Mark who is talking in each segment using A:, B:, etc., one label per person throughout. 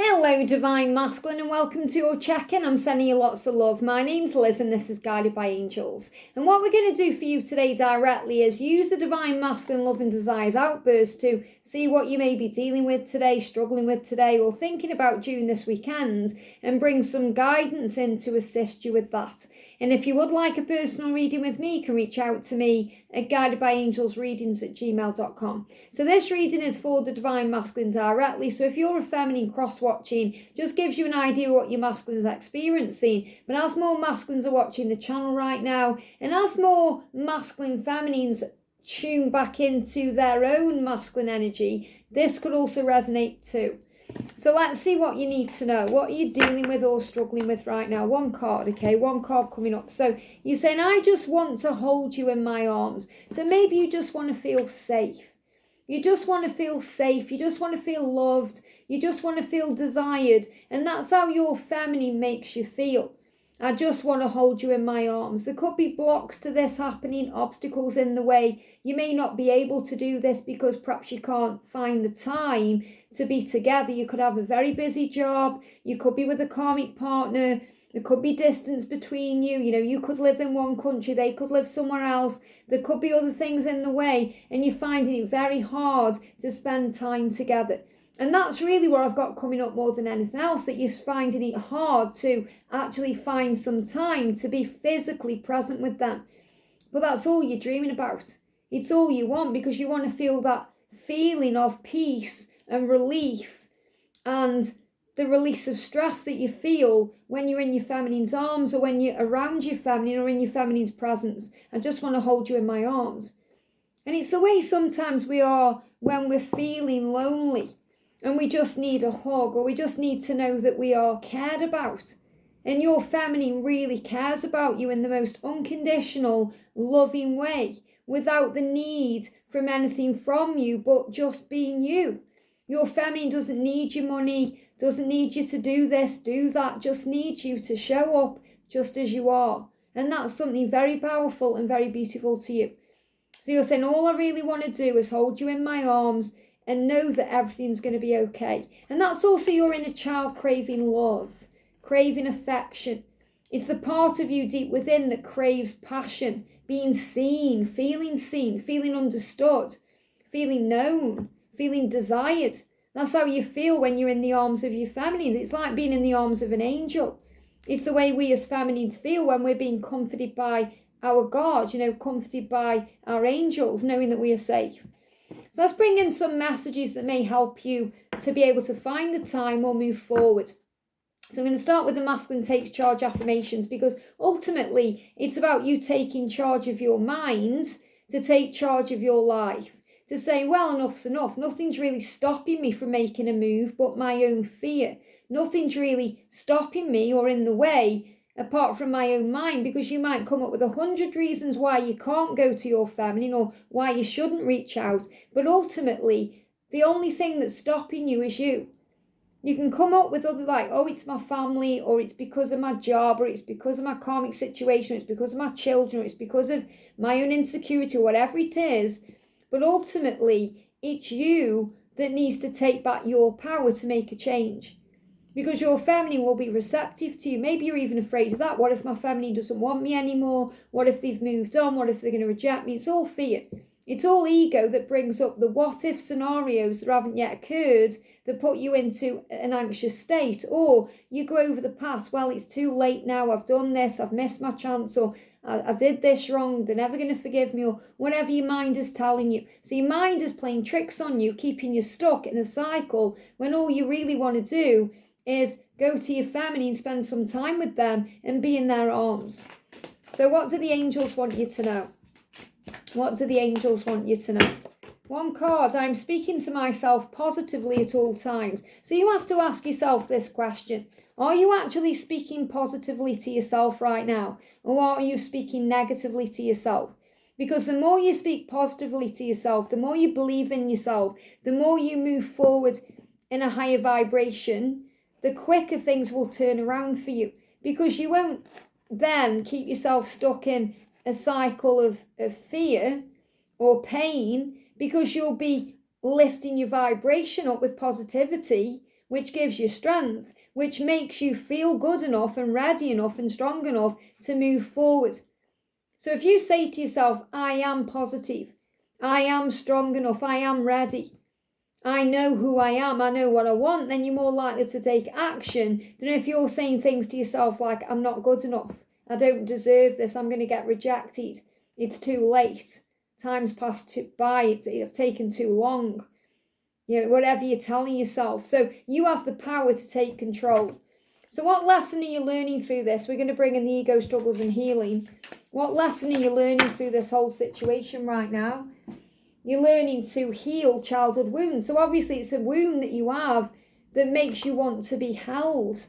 A: Hello Divine Masculine and welcome to your check-in. I'm sending you lots of love. My name's Liz and this is Guided by Angels. And what we're going to do for you today directly is use the Divine Masculine Love and Desires Outburst to see what you may be dealing with today, struggling with today, or thinking about during this weekend, and bring some guidance in to assist you with that. And if you would like a personal reading with me, you can reach out to me at guidedbyangelsreadings@gmail.com. So this reading is for the Divine Masculine directly. So if you're a feminine cross-watching, just gives you an idea of what your masculine is experiencing. But as more masculines are watching the channel right now, and as more masculine feminines tune back into their own masculine energy, this could also resonate too. So let's see what you need to know. What are you dealing with or struggling with right now? One card, okay? One card coming up. So you're saying, I just want to hold you in my arms. So maybe you just want to feel safe. You just want to feel safe. You just want to feel loved. You just want to feel desired. And that's how your feminine makes you feel. I just want to hold you in my arms. There could be blocks to this happening, obstacles in the way. You may not be able to do this because perhaps you can't find the time to be together. You could have a very busy job. You could be with a karmic partner. There could be distance between you. You know, you could live in one country. They could live somewhere else. There could be other things in the way. And you're finding it very hard to spend time together. And that's really what I've got coming up more than anything else, that you're finding it hard to actually find some time to be physically present with them. But that's all you're dreaming about. It's all you want because you want to feel that feeling of peace and relief and the release of stress that you feel when you're in your feminine's arms or when you're around your feminine or in your feminine's presence. I just want to hold you in my arms. And it's the way sometimes we are when we're feeling lonely. And we just need a hug, or we just need to know that we are cared about. And your feminine really cares about you in the most unconditional, loving way, without the need from anything from you, but just being you. Your feminine doesn't need your money, doesn't need you to do this, do that, just needs you to show up just as you are. And that's something very powerful and very beautiful to you. So you're saying, all I really want to do is hold you in my arms and know that everything's going to be okay. And that's also your inner child craving love, craving affection. It's the part of you deep within that craves passion, being seen, feeling understood, feeling known, feeling desired. That's how you feel when you're in the arms of your feminine. It's like being in the arms of an angel. It's the way we as feminines feel when we're being comforted by our God, comforted by our angels, knowing that we are safe. So let's bring in some messages that may help you to be able to find the time or move forward. So I'm going to start with the Masculine Takes Charge affirmations, because ultimately it's about you taking charge of your mind to take charge of your life. To say, well, enough's enough. Nothing's really stopping me from making a move but my own fear. Nothing's really stopping me or in the way apart from my own mind, because you might come up with 100 reasons why you can't go to your feminine or why you shouldn't reach out. But ultimately, the only thing that's stopping you is you. You can come up with other it's my family, or it's because of my job, or it's because of my karmic situation, or it's because of my children, or it's because of my own insecurity, or whatever it is. But ultimately, it's you that needs to take back your power to make a change. Because your feminine will be receptive to you. Maybe you're even afraid of that. What if my feminine doesn't want me anymore? What if they've moved on? What if they're going to reject me? It's all fear. It's all ego that brings up the what if scenarios that haven't yet occurred that put you into an anxious state. Or you go over the past. Well, it's too late now. I've done this. I've missed my chance. Or I did this wrong. They're never going to forgive me. Or whatever your mind is telling you. So your mind is playing tricks on you, keeping you stuck in a cycle when all you really want to do is go to your feminine, spend some time with them and be in their arms. So what do the angels want you to know? What do the angels want you to know? One card, I'm speaking to myself positively at all times. So you have to ask yourself this question. Are you actually speaking positively to yourself right now? Or are you speaking negatively to yourself? Because the more you speak positively to yourself, the more you believe in yourself, the more you move forward in a higher vibration, the quicker things will turn around for you, because you won't then keep yourself stuck in a cycle of fear or pain, because you'll be lifting your vibration up with positivity, which gives you strength, which makes you feel good enough and ready enough and strong enough to move forward. So if you say to yourself, I am positive, I am strong enough, I am ready, I know who I am, I know what I want, then you're more likely to take action than if you're saying things to yourself like, I'm not good enough, I don't deserve this, I'm going to get rejected, it's too late, time's passed by, it's taken too long. Whatever you're telling yourself. So you have the power to take control. So what lesson are you learning through this? We're going to bring in the ego struggles and healing. What lesson are you learning through this whole situation right now? You're learning to heal childhood wounds. So obviously it's a wound that you have that makes you want to be held.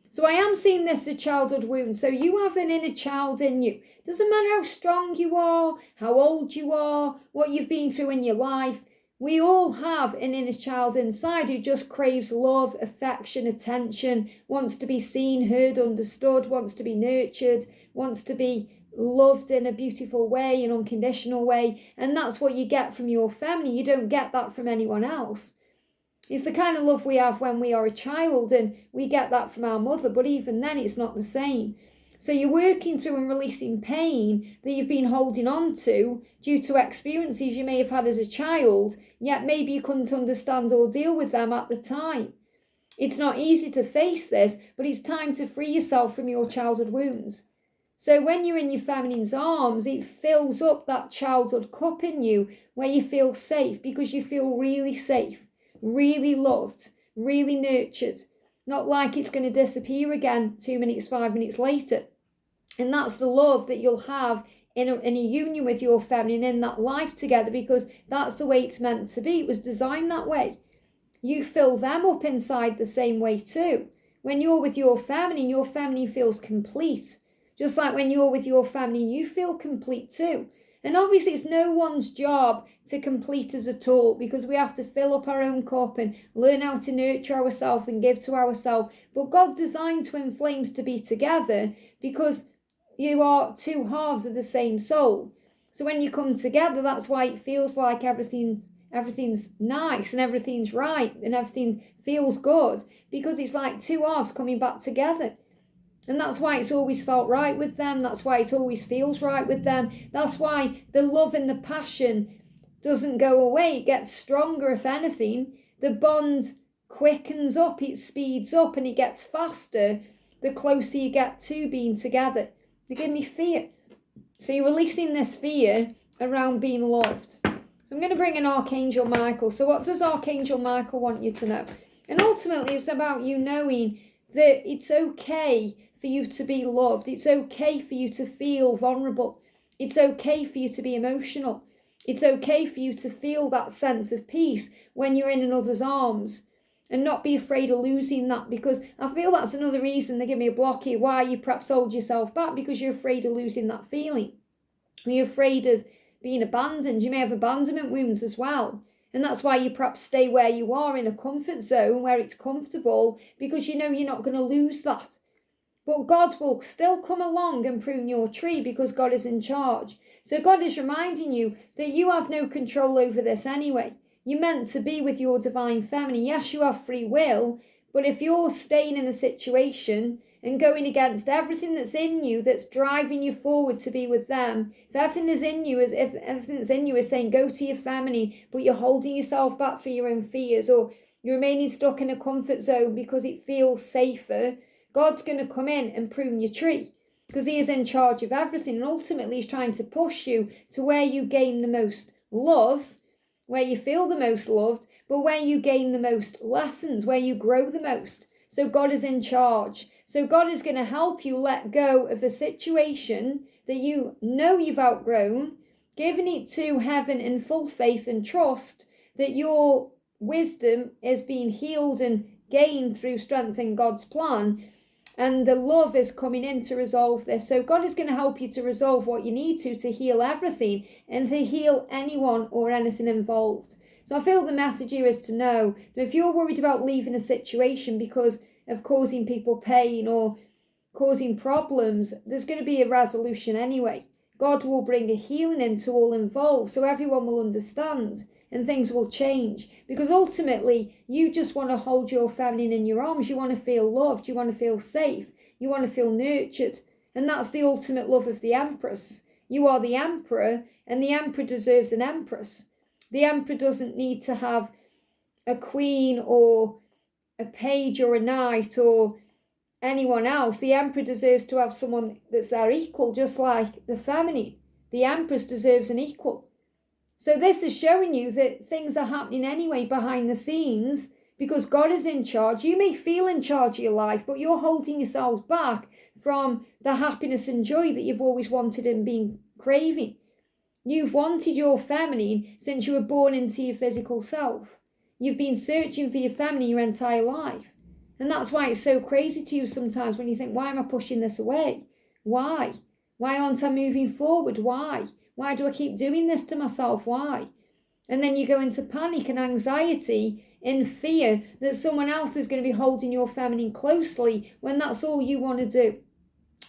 A: So I am seeing this as a childhood wound. So you have an inner child in you. Doesn't matter how strong you are, how old you are, what you've been through in your life. We all have an inner child inside who just craves love, affection, attention, wants to be seen, heard, understood, wants to be nurtured, wants to be loved in a beautiful way, an unconditional way. And that's what you get from your family. You don't get that from anyone else. It's the kind of love we have when we are a child, and we get that from our mother, but even then it's not the same. So you're working through and releasing pain that you've been holding on to due to experiences you may have had as a child, yet maybe you couldn't understand or deal with them at the time. It's not easy to face this, but it's time to free yourself from your childhood wounds. So when you're in your feminine's arms, it fills up that childhood cup in you where you feel safe, because you feel really safe, really loved, really nurtured. Not like it's going to disappear again 2 minutes, 5 minutes later. And that's the love that you'll have in a union with your feminine, in that life together, because that's the way it's meant to be. It was designed that way. You fill them up inside the same way too. When you're with your feminine feels complete. Just like when you're with your feminine, you feel complete too. And obviously it's no one's job to complete us at all, because we have to fill up our own cup and learn how to nurture ourselves and give to ourselves. But God designed twin flames to be together because you are two halves of the same soul. So when you come together, that's why it feels like everything's nice and everything's right and everything feels good, because it's like two halves coming back together. And that's why it's always felt right with them. That's why it always feels right with them. That's why the love and the passion doesn't go away. It gets stronger, if anything. The bond quickens up, it speeds up, and it gets faster the closer you get to being together. They give me fear. So you're releasing this fear around being loved. So I'm going to bring in Archangel Michael. So what does Archangel Michael want you to know? And ultimately it's about you knowing that it's okay for you to be loved. It's okay for you to feel vulnerable. It's okay for you to be emotional. It's okay for you to feel that sense of peace when you're in another's arms, and not be afraid of losing that, because I feel that's another reason they give me a block here, why you perhaps hold yourself back, because you're afraid of losing that feeling. You're afraid of being abandoned. You may have abandonment wounds as well. And that's why you perhaps stay where you are in a comfort zone where it's comfortable, because you know you're not going to lose that. But God will still come along and prune your tree, because God is in charge. So God is reminding you that you have no control over this anyway. You're meant to be with your divine feminine. Yes, you have free will, but if you're staying in a situation and going against everything that's in you that's driving you forward to be with them, if everything that's in you is saying go to your feminine, but you're holding yourself back through your own fears, or you're remaining stuck in a comfort zone because it feels safer, God's going to come in and prune your tree, because he is in charge of everything. And ultimately he's trying to push you to where you gain the most love, where you feel the most loved, but where you gain the most lessons, where you grow the most. So God is in charge. So God is going to help you let go of a situation that you know you've outgrown, giving it to heaven in full faith and trust that your wisdom is being healed and gained through strength in God's plan. And the love is coming in to resolve this. So God is going to help you to resolve what you need to heal everything and to heal anyone or anything involved. So I feel the message here is to know that if you're worried about leaving a situation because of causing people pain or causing problems, there's going to be a resolution anyway. God will bring a healing into all involved, so everyone will understand and things will change. Because ultimately, you just want to hold your feminine in your arms. You want to feel loved. You want to feel safe. You want to feel nurtured. And that's the ultimate love of the Empress. You are the Emperor, and the Emperor deserves an Empress. The Emperor doesn't need to have a queen or a page or a knight or anyone else. The Emperor deserves to have someone that's their equal, just like the feminine. The Empress deserves an equal. So this is showing you that things are happening anyway behind the scenes because God is in charge. You may feel in charge of your life, but you're holding yourselves back from the happiness and joy that you've always wanted and been craving. You've wanted your feminine since you were born into your physical self. You've been searching for your feminine your entire life. And that's why it's so crazy to you sometimes when you think, why am I pushing this away? Why? Why aren't I moving forward? Why? Why do I keep doing this to myself? Why? And then you go into panic and anxiety in fear that someone else is going to be holding your feminine closely when that's all you want to do.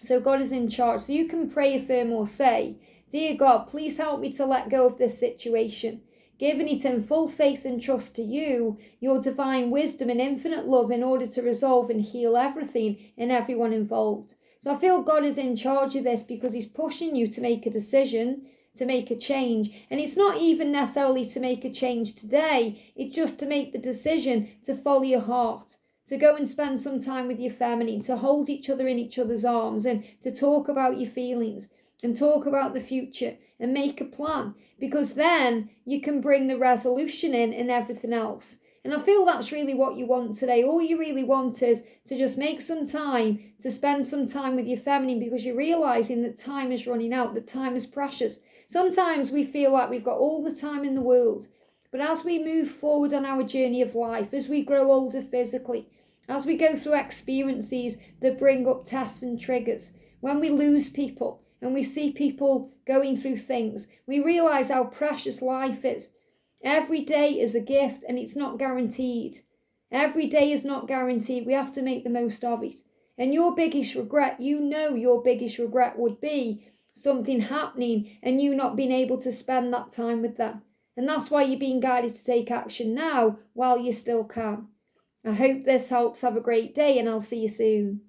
A: So God is in charge. So you can pray, affirm, or say, Dear God, please help me to let go of this situation, giving it in full faith and trust to you, your divine wisdom and infinite love in order to resolve and heal everything and everyone involved. So I feel God is in charge of this because he's pushing you to make a decision, to make a change. And it's not even necessarily to make a change today. It's just to make the decision to follow your heart, to go and spend some time with your feminine, to hold each other in each other's arms and to talk about your feelings and talk about the future and make a plan, because then you can bring the resolution in and everything else. And I feel that's really what you want today. All you really want is to just make some time, to spend some time with your feminine, because you're realizing that time is running out, that time is precious. Sometimes we feel like we've got all the time in the world, but as we move forward on our journey of life, as we grow older physically, as we go through experiences that bring up tests and triggers, when we lose people and we see people going through things, we realize how precious life is. Every day is a gift and it's not guaranteed. Every day is not guaranteed. We have to make the most of it. And your biggest regret, your biggest regret would be something happening and you not being able to spend that time with them. And that's why you're being guided to take action now while you still can. I hope this helps. Have a great day and I'll see you soon.